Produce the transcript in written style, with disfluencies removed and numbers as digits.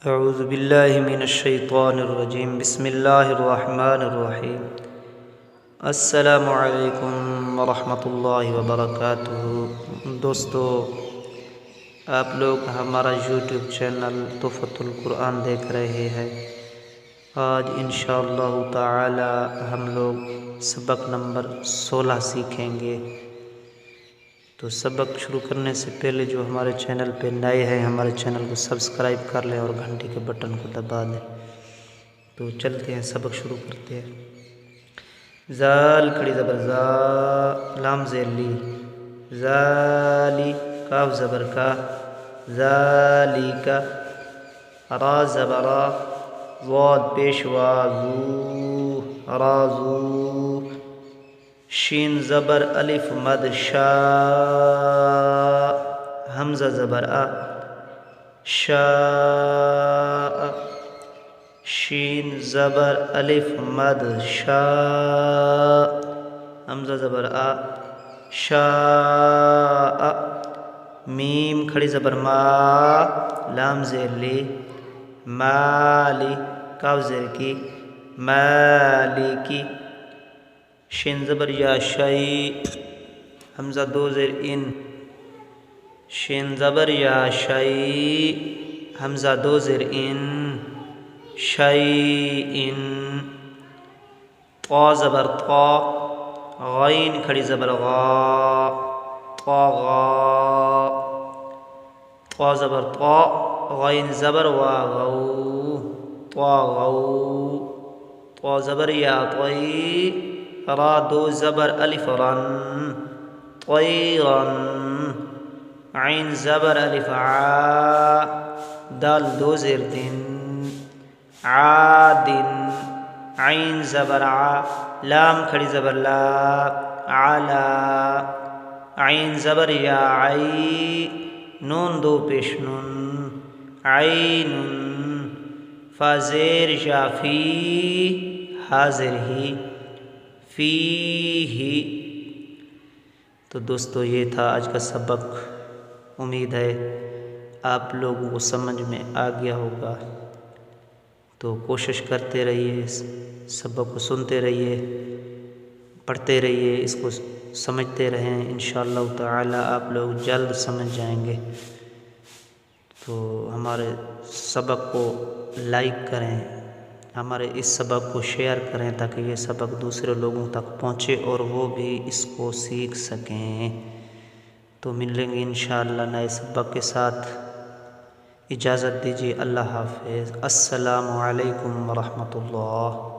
اعوذ باللہ من الشیطان الرجیم بسم اللہ الرحمن الرحیم السلام علیکم ورحمۃ اللہ وبرکاتہ۔ دوستو، آپ لوگ ہمارا یوٹیوب چینل تحفۃ القرآن دیکھ رہے ہیں۔ آج انشاءاللہ تعالی ہم لوگ سبق نمبر 16 سیکھیں گے۔ تو سبق شروع کرنے سے پہلے جو ہمارے چینل پہ نئے ہیں ہمارے چینل کو سبسکرائب کر لیں اور گھنٹی کے بٹن کو دبا دیں۔ تو چلتے ہیں، سبق شروع کرتے ہیں۔ زال کھڑی زبر زا، لام زیر لی، زالی، کاف زبر کا، زالی کا، را زبر را، واد پیشوا زو، رازو، شین زبر الف مد شا، حمزہ زبر آ، شاء، شین زبر الف مد شا، حمزہ زبر آ، شاء، میم کھڑی زبر ما، لام زیر لی، مالی، کاف زیر کی، مالی کی، شین زبر یا شئی، حمزہ دو زیر ان، شین زبر یا شئی، حمزہ دو زیر ان، شئی ان، طا زبر طا، غین کھڑی زبر غا، طاغا، طا زبر طا، غین زبر وا غو، طاغو، طا زبر یا طی، را دو زبر الف رن، طیرن، عین زبر الف عا، دال دو زیر دن، عادن، عین زبر ع، لام کھڑی زبر لا، علا، عین زبر یا عی، نون دو پیش نون، عین، فا زیر یا فی، حاضر ہی، فی ہی۔ تو دوستو یہ تھا آج کا سبق، امید ہے آپ لوگوں کو سمجھ میں آ گیا ہوگا۔ تو کوشش کرتے رہیے، سبق کو سنتے رہیے، پڑھتے رہیے، اس کو سمجھتے رہیں، انشاءاللہ تعالی آپ لوگ جلد سمجھ جائیں گے۔ تو ہمارے سبق کو لائک کریں، ہمارے اس سبق کو شیئر کریں تاکہ یہ سبق دوسرے لوگوں تک پہنچے اور وہ بھی اس کو سیکھ سکیں۔ تو ملیں گے انشاءاللہ نئے سبق کے ساتھ۔ اجازت دیجیے، اللہ حافظ، السلام علیکم ورحمۃ اللہ۔